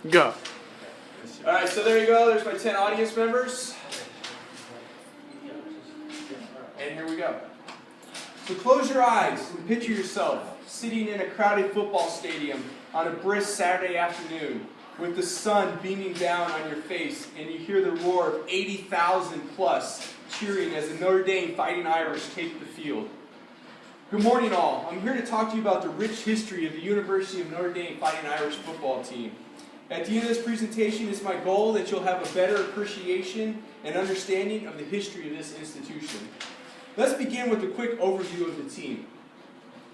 Go. All right, so there you go. There's my 10 audience members. And here we go. So close your eyes and picture yourself sitting in a crowded football stadium on a brisk Saturday afternoon with the sun beaming down on your face, and you hear the roar of 80,000 plus cheering as the Notre Dame Fighting Irish take the field. Good morning, all. I'm here to talk to you about the rich history of the University of Notre Dame Fighting Irish football team. At the end of this presentation, it's my goal that you'll have a better appreciation and understanding of the history of this institution. Let's begin with a quick overview of the team.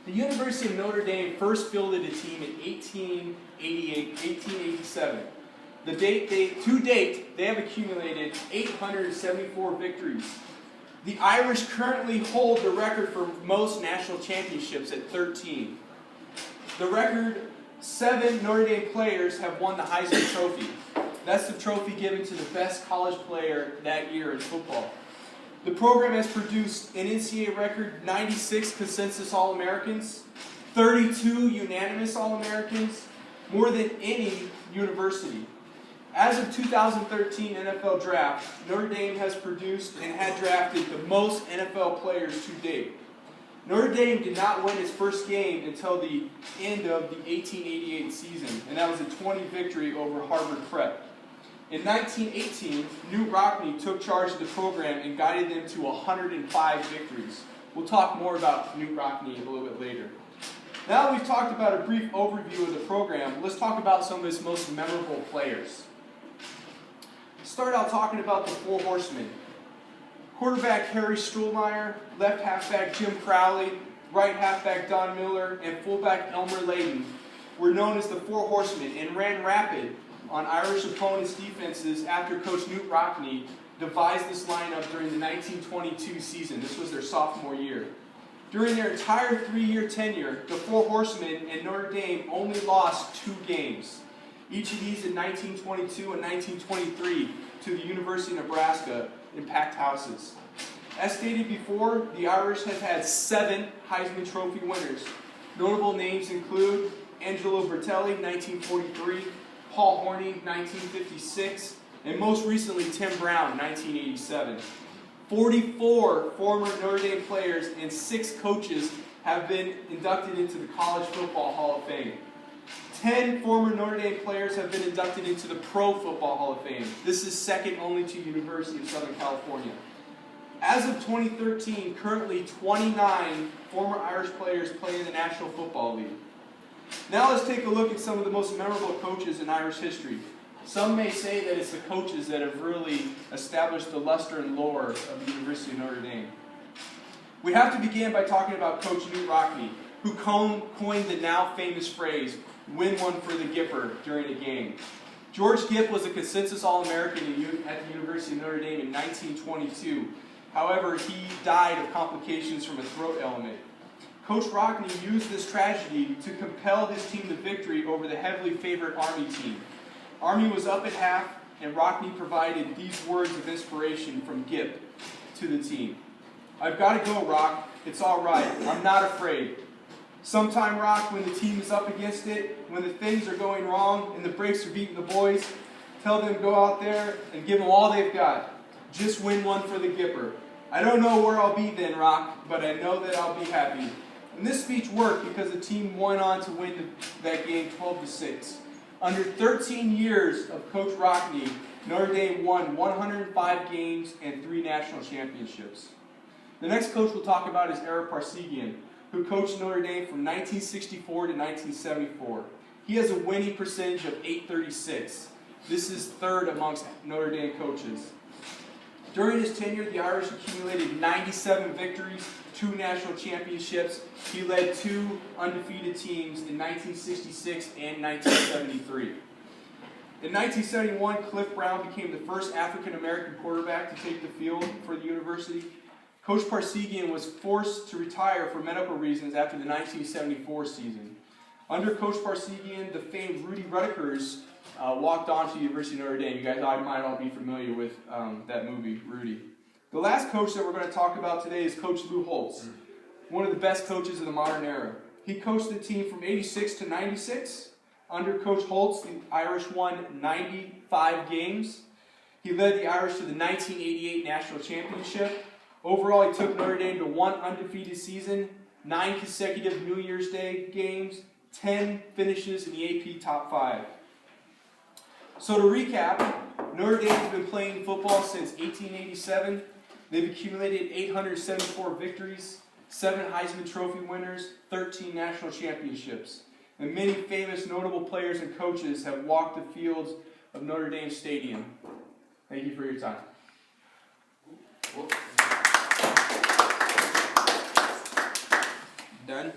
The University of Notre Dame first fielded a team in 1887. To date, they have accumulated 874 victories. The Irish currently hold the record for most national championships at 13. The record, 7 Notre Dame players have won the Heisman Trophy. That's the trophy given to the best college player that year in football. The program has produced an NCAA record 96 consensus All-Americans, 32 unanimous All-Americans, more than any university. As of 2013 NFL Draft, Notre Dame has produced and had drafted the most NFL players to date. Notre Dame did not win its first game until the end of the 1888 season, and that was a 20 victory over Harvard Prep. In 1918, Knute Rockne took charge of the program and guided them to 105 victories. We'll talk more about Knute Rockne a little bit later. Now that we've talked about a brief overview of the program, let's talk about some of its most memorable players. Start out talking about the Four Horsemen. Quarterback Harry Stuhlmeyer, left halfback Jim Crowley, right halfback Don Miller, and fullback Elmer Layden were known as the Four Horsemen and ran rapid on Irish opponents' defenses after Coach Knute Rockne devised this lineup during the 1922 season. This was their sophomore year. During their entire 3-year tenure, the Four Horsemen and Notre Dame only lost 2 games. Each of these in 1922 and 1923 to the University of Nebraska in packed houses. As stated before, the Irish have had 7 Heisman Trophy winners. Notable names include Angelo Bertelli, 1943, Paul Hornung, 1956, and most recently Tim Brown, 1987. 44 former Notre Dame players and 6 coaches have been inducted into the College Football Hall of Fame. 10 former Notre Dame players have been inducted into the Pro Football Hall of Fame. This is second only to University of Southern California. As of 2013, currently 29 former Irish players play in the National Football League. Now let's take a look at some of the most memorable coaches in Irish history. Some may say that it's the coaches that have really established the luster and lore of the University of Notre Dame. We have to begin by talking about Coach Knute Rockne, who coined the now famous phrase, "win one for the Gipper," during a game. George Gipp was a consensus All-American at the University of Notre Dame in 1922. However, he died of complications from a throat ailment. Coach Rockne used this tragedy to compel his team to victory over the heavily favored Army team. Army was up at half, and Rockne provided these words of inspiration from Gipp to the team. "I've got to go, Rock. It's all right. I'm not afraid. Sometime, Rock, when the team is up against it, when the things are going wrong and the breaks are beating the boys, tell them to go out there and give them all they've got. Just win one for the Gipper. I don't know where I'll be then, Rock, but I know that I'll be happy." And this speech worked because the team went on to win that game 12-6. Under 13 years of Coach Rockne, Notre Dame won 105 games and 3 national championships. The next coach we'll talk about is Eric Parsegian, who coached Notre Dame from 1964 to 1974. He has a winning percentage of .836. This is third amongst Notre Dame coaches. During his tenure, the Irish accumulated 97 victories, 2 national championships. He led 2 undefeated teams in 1966 and 1973. In 1971, Cliff Brown became the first African-American quarterback to take the field for the university. Coach Parsegian was forced to retire for medical reasons after the 1974 season. Under Coach Parsegian, the famed Rudy Rutgers walked on to the University of Notre Dame. You guys might all be familiar with that movie, Rudy. The last coach that we're going to talk about today is Coach Lou Holtz, one of the best coaches of the modern era. He coached the team from 86 to 96. Under Coach Holtz, the Irish won 95 games. He led the Irish to the 1988 National Championship. Overall, he took Notre Dame to 1 undefeated season, 9 consecutive New Year's Day games, 10 finishes in the AP Top 5. So to recap, Notre Dame has been playing football since 1887. They've accumulated 874 victories, 7 Heisman Trophy winners, 13 national championships. And many famous notable players and coaches have walked the fields of Notre Dame Stadium. Thank you for your time. Done?